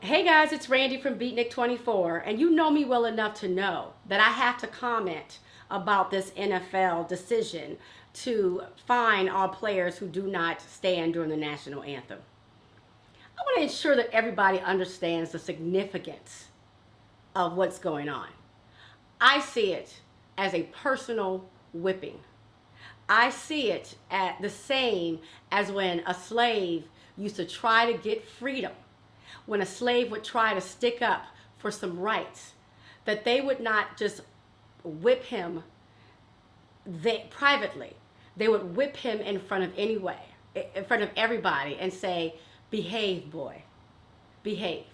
Hey guys, it's Randy from Beatnik24, and you know me well enough to know that I have to comment about this NFL decision to fine all players who do not stand during the national anthem. I want to ensure that everybody understands the significance of what's going on. I see it as a personal whipping. I see it at the same as when a slave used to try to get freedom, when a slave would try to stick up for some rights, that they would not just whip him privately. They would whip him in front of in front of everybody and say, behave, boy, behave.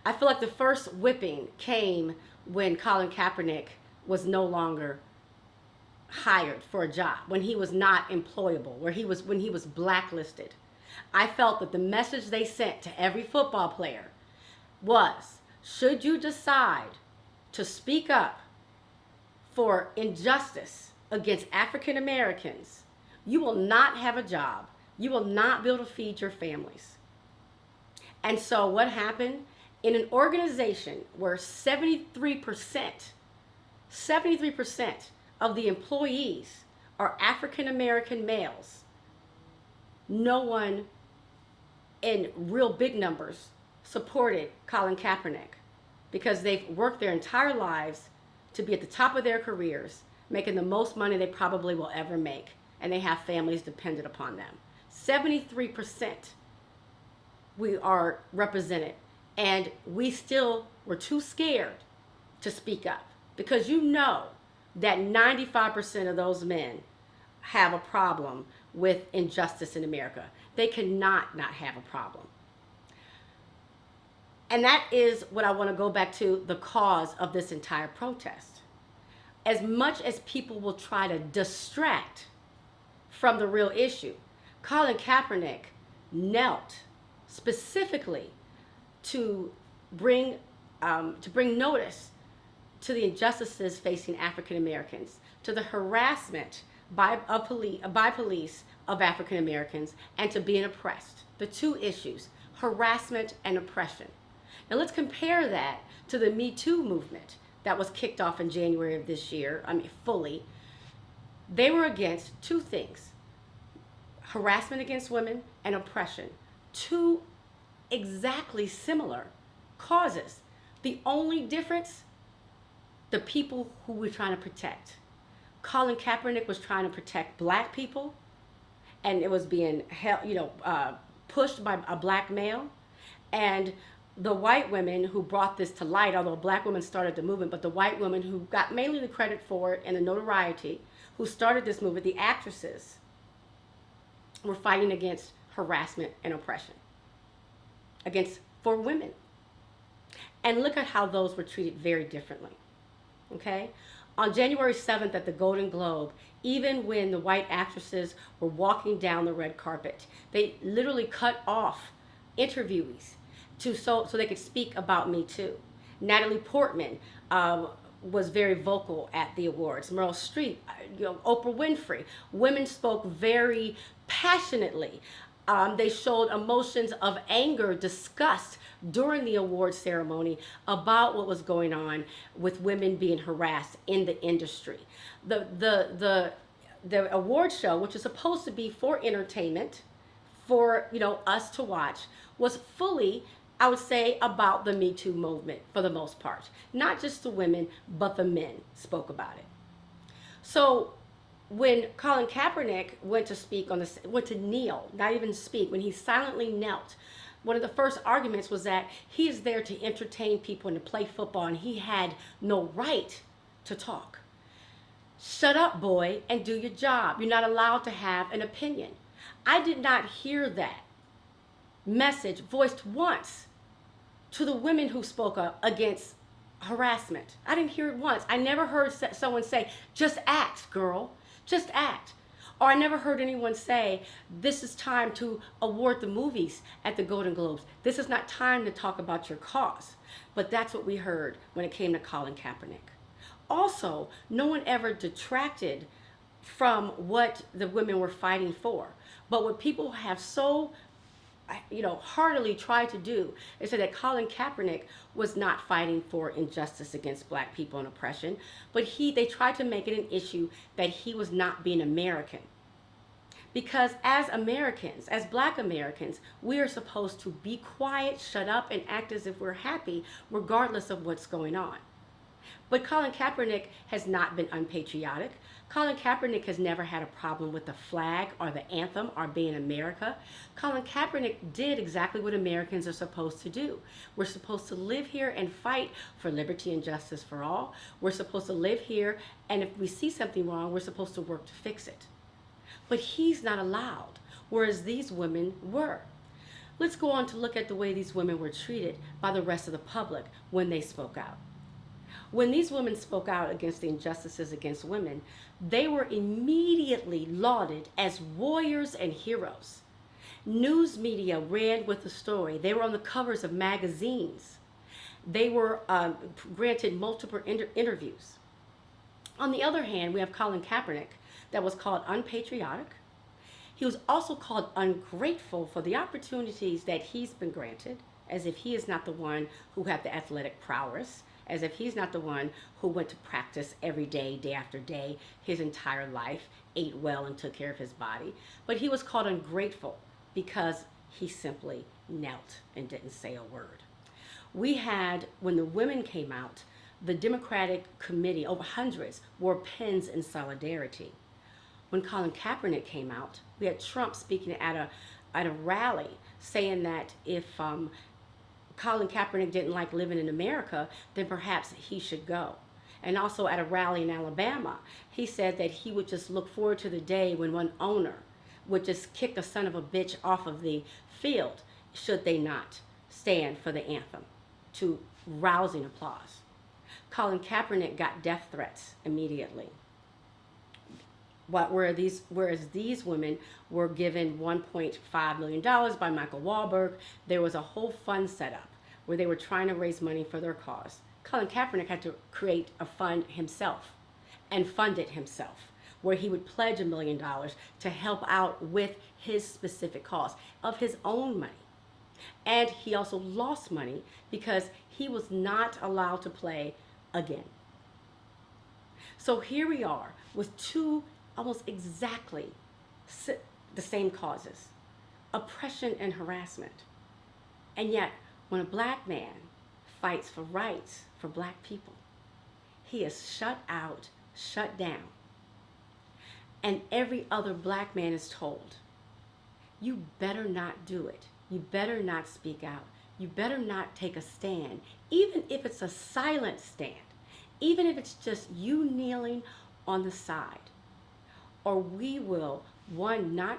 I feel like the first whipping came when Colin Kaepernick was no longer hired for a job, when he was not employable, when he was blacklisted. I felt that the message they sent to every football player was, should you decide to speak up for injustice against African Americans, you will not have a job. You will not be able to feed your families. And so what happened? In an organization where 73% of the employees are African American males, no one in real big numbers supported Colin Kaepernick because they've worked their entire lives to be at the top of their careers, making the most money they probably will ever make, and they have families dependent upon them. 73% we are represented, and we still were too scared to speak up because you know that 95% of those men have a problem with injustice in America. They cannot not have a problem. And that is what I want to go back to, the cause of this entire protest. As much as people will try to distract from the real issue, Colin Kaepernick knelt specifically to bring notice to the injustices facing African Americans, to the harassment by police of African Americans, and to being oppressed. The two issues, harassment and oppression. Now let's compare that to the Me Too movement that was kicked off in January of this year, fully. They were against two things: harassment against women and oppression. Two exactly similar causes. The only difference, the people who we're trying to protect. Colin Kaepernick was trying to protect black people, and it was being pushed by a black male. And the white women who brought this to light, although black women started the movement, but the white women who got mainly the credit for it and the notoriety, who started this movement, the actresses, were fighting against harassment and oppression, for women. And look at how those were treated very differently. Okay? On January 7th at the Golden Globe, even when the white actresses were walking down the red carpet, they literally cut off interviewees so they could speak about Me Too. Natalie Portman was very vocal at the awards. Meryl Streep, Oprah Winfrey. Women spoke very passionately. They showed emotions of anger, disgust during the award ceremony about what was going on with women being harassed in the industry. The award show, which is supposed to be for entertainment, for us to watch, was fully, I would say, about the Me Too movement for the most part. Not just the women, but the men spoke about it. So when Colin Kaepernick went to kneel, not even speak, when he silently knelt, one of the first arguments was that he is there to entertain people and to play football, and he had no right to talk. Shut up, boy, and do your job. You're not allowed to have an opinion. I did not hear that message voiced once to the women who spoke up against harassment. I didn't hear it once. I never heard someone say, just act, girl. Just act. Or I never heard anyone say, this is time to award the movies at the Golden Globes. This is not time to talk about your cause. But that's what we heard when it came to Colin Kaepernick. Also, no one ever detracted from what the women were fighting for. But what people have so heartily tried to do is say that Colin Kaepernick was not fighting for injustice against black people and oppression, but they tried to make it an issue that he was not being American. Because as Americans, as black Americans, we are supposed to be quiet, shut up, and act as if we're happy regardless of what's going on. But Colin Kaepernick has not been unpatriotic. Colin Kaepernick has never had a problem with the flag or the anthem or being America. Colin Kaepernick did exactly what Americans are supposed to do. We're supposed to live here and fight for liberty and justice for all. We're supposed to live here, and if we see something wrong, we're supposed to work to fix it. But he's not allowed, whereas these women were. Let's go on to look at the way these women were treated by the rest of the public when they spoke out. When these women spoke out against the injustices against women, they were immediately lauded as warriors and heroes. News media ran with the story. They were on the covers of magazines. They were granted multiple interviews. On the other hand, we have Colin Kaepernick that was called unpatriotic. He was also called ungrateful for the opportunities that he's been granted, as if he is not the one who had the athletic prowess, as if he's not the one who went to practice every day, day after day, his entire life, ate well and took care of his body. But he was called ungrateful because he simply knelt and didn't say a word. We had, when the women came out, the Democratic Committee, over hundreds, wore pins in solidarity. When Colin Kaepernick came out, we had Trump speaking at a rally saying that if Colin Kaepernick didn't like living in America, then perhaps he should go. And also at a rally in Alabama, he said that he would just look forward to the day when one owner would just kick a son of a bitch off of the field should they not stand for the anthem, to rousing applause. Colin Kaepernick got death threats immediately. Whereas these women were given $1.5 million by Michael Wahlberg, there was a whole fund set up where they were trying to raise money for their cause. Colin Kaepernick had to create a fund himself and fund it himself, where he would pledge $1 million to help out with his specific cause of his own money. And he also lost money because he was not allowed to play again. So here we are with two almost exactly the same causes, oppression and harassment. And yet, when a black man fights for rights for black people, he is shut out, shut down. And every other black man is told, you better not do it. You better not speak out. You better not take a stand, even if it's a silent stand, even if it's just you kneeling on the side. Or we will, one, not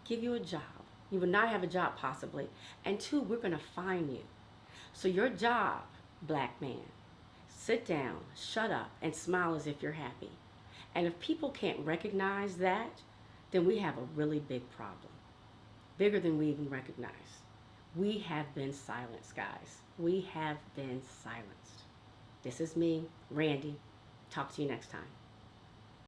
give you a job. You will not have a job possibly. And two, we're going to fine you. So your job, black man, sit down, shut up, and smile as if you're happy. And if people can't recognize that, then we have a really big problem. Bigger than we even recognize. We have been silenced, guys. We have been silenced. This is me, Randy. Talk to you next time.